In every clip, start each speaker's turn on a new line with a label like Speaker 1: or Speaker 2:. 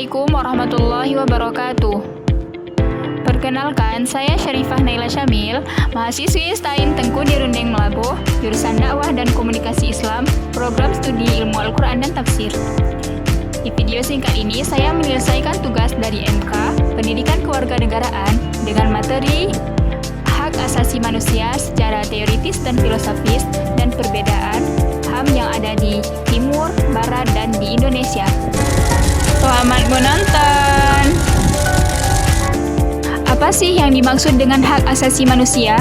Speaker 1: Assalamualaikum warahmatullahi wabarakatuh. Perkenalkan, saya Syarifah Naila Syamil, mahasiswi STAIN Tengku di Rundeng Melabuh, jurusan Dakwah dan Komunikasi Islam, program studi Ilmu Al-Quran dan Tafsir. Di video singkat ini, saya menyelesaikan tugas dari MK, Pendidikan Kewarganegaraan, dengan materi hak asasi manusia secara teoritis dan filosofis, dan perbedaan HAM yang ada di Timur, Barat, dan di Indonesia. Selamat menonton! Apa sih yang dimaksud dengan hak asasi manusia?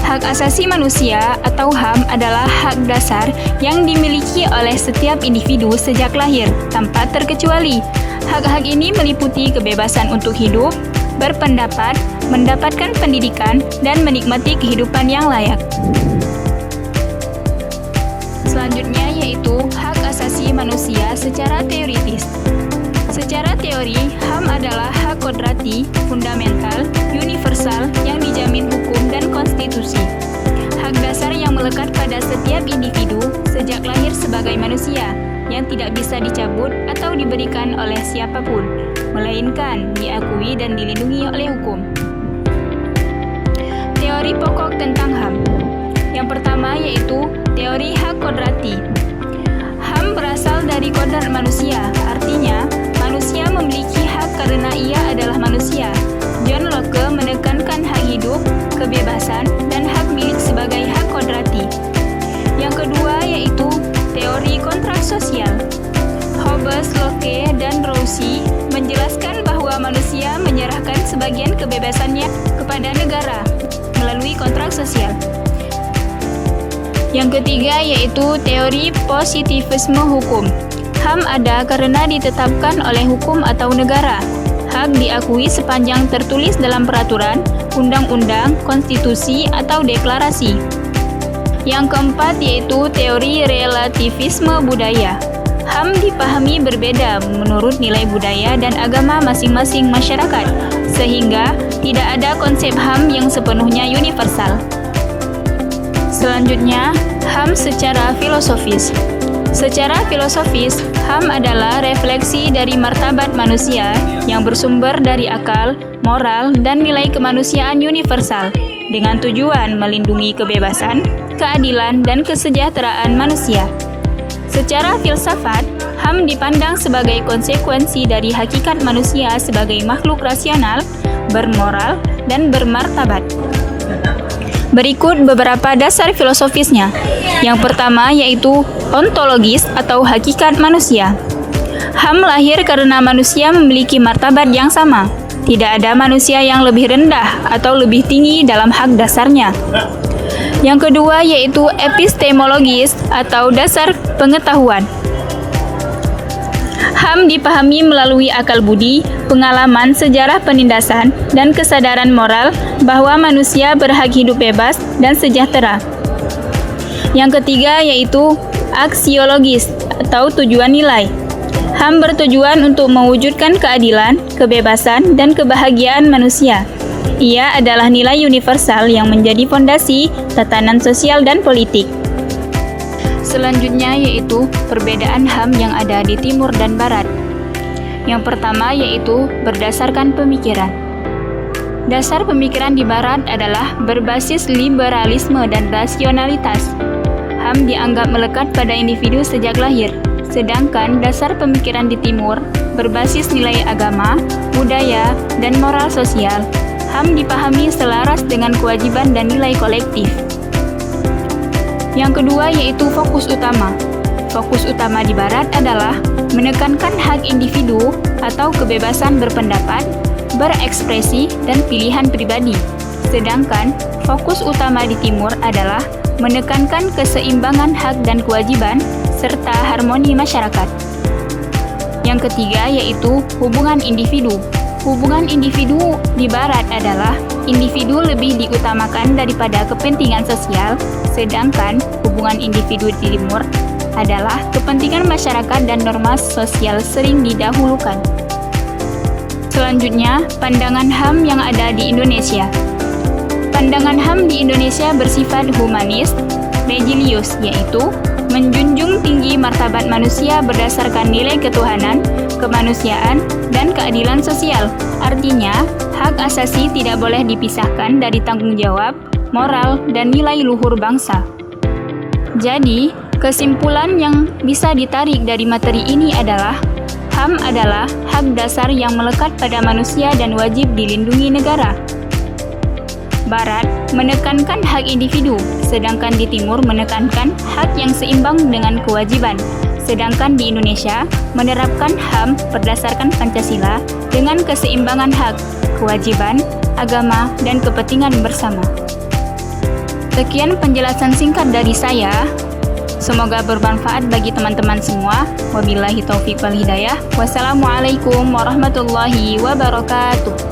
Speaker 1: Hak asasi manusia atau HAM adalah hak dasar yang dimiliki oleh setiap individu sejak lahir, tanpa terkecuali. Hak-hak ini meliputi kebebasan untuk hidup, berpendapat, mendapatkan pendidikan, dan menikmati kehidupan yang layak. Selanjutnya yaitu hak asasi manusia secara teoritis. Secara teori, HAM adalah hak kodrati, fundamental, universal yang dijamin hukum dan konstitusi. Hak dasar yang melekat pada setiap individu sejak lahir sebagai manusia, yang tidak bisa dicabut atau diberikan oleh siapapun, melainkan diakui dan dilindungi oleh hukum. Teori pokok tentang HAM. Yang pertama yaitu teori hak kodrati. HAM berasal dari kodrat manusia, artinya manusia memiliki hak karena ia adalah manusia. John Locke menekankan hak hidup, kebebasan, dan hak milik sebagai hak kodrati. Yang kedua yaitu teori kontrak sosial. Hobbes, Locke, dan Rawlsy menjelaskan bahwa manusia menyerahkan sebagian kebebasannya kepada negara melalui kontrak sosial. Yang ketiga yaitu teori positivisme hukum. HAM ada karena ditetapkan oleh hukum atau negara. Hak diakui sepanjang tertulis dalam peraturan, undang-undang, konstitusi, atau deklarasi. Yang keempat yaitu teori relativisme budaya. HAM dipahami berbeda menurut nilai budaya dan agama masing-masing masyarakat, sehingga tidak ada konsep HAM yang sepenuhnya universal. Selanjutnya, HAM secara filosofis. Secara filosofis, HAM adalah refleksi dari martabat manusia yang bersumber dari akal, moral, dan nilai kemanusiaan universal dengan tujuan melindungi kebebasan, keadilan, dan kesejahteraan manusia. Secara filsafat, HAM dipandang sebagai konsekuensi dari hakikat manusia sebagai makhluk rasional, bermoral, dan bermartabat. Berikut beberapa dasar filosofisnya. Yang pertama yaitu ontologis atau hakikat manusia. HAM lahir karena manusia memiliki martabat yang sama. Tidak ada manusia yang lebih rendah atau lebih tinggi dalam hak dasarnya. Yang kedua yaitu epistemologis atau dasar pengetahuan. HAM dipahami melalui akal budi, pengalaman, sejarah penindasan, dan kesadaran moral bahwa manusia berhak hidup bebas dan sejahtera. Yang ketiga yaitu aksiologis atau tujuan nilai. HAM bertujuan untuk mewujudkan keadilan, kebebasan, dan kebahagiaan manusia. Ia adalah nilai universal yang menjadi fondasi tatanan sosial dan politik. Selanjutnya yaitu perbedaan HAM yang ada di Timur dan Barat. Yang pertama yaitu berdasarkan pemikiran. Dasar pemikiran di Barat adalah berbasis liberalisme dan rasionalitas. HAM dianggap melekat pada individu sejak lahir, sedangkan dasar pemikiran di Timur berbasis nilai agama, budaya, dan moral sosial. HAM dipahami selaras dengan kewajiban dan nilai kolektif. Yang kedua yaitu fokus utama. Fokus utama di Barat adalah menekankan hak individu atau kebebasan berpendapat, berekspresi, dan pilihan pribadi. Sedangkan fokus utama di Timur adalah menekankan keseimbangan hak dan kewajiban serta harmoni masyarakat. Yang ketiga yaitu hubungan individu. Hubungan individu di Barat adalah individu lebih diutamakan daripada kepentingan sosial, sedangkan hubungan individu di Timur adalah kepentingan masyarakat dan norma sosial sering didahulukan. Selanjutnya, pandangan HAM yang ada di Indonesia. Pandangan HAM di Indonesia bersifat humanis, religius, yaitu menjunjung tinggi martabat manusia berdasarkan nilai ketuhanan, kemanusiaan, dan keadilan sosial. Artinya, hak asasi tidak boleh dipisahkan dari tanggung jawab, moral, dan nilai luhur bangsa. Jadi, kesimpulan yang bisa ditarik dari materi ini adalah HAM adalah hak dasar yang melekat pada manusia dan wajib dilindungi negara. Barat menekankan hak individu, sedangkan di Timur menekankan hak yang seimbang dengan kewajiban. Sedangkan di Indonesia menerapkan HAM berdasarkan Pancasila dengan keseimbangan hak, kewajiban, agama, dan kepentingan bersama. Sekian penjelasan singkat dari saya. Semoga bermanfaat bagi teman-teman semua. Wabillahi taufiq wal hidayah. Wassalamualaikum warahmatullahi wabarakatuh.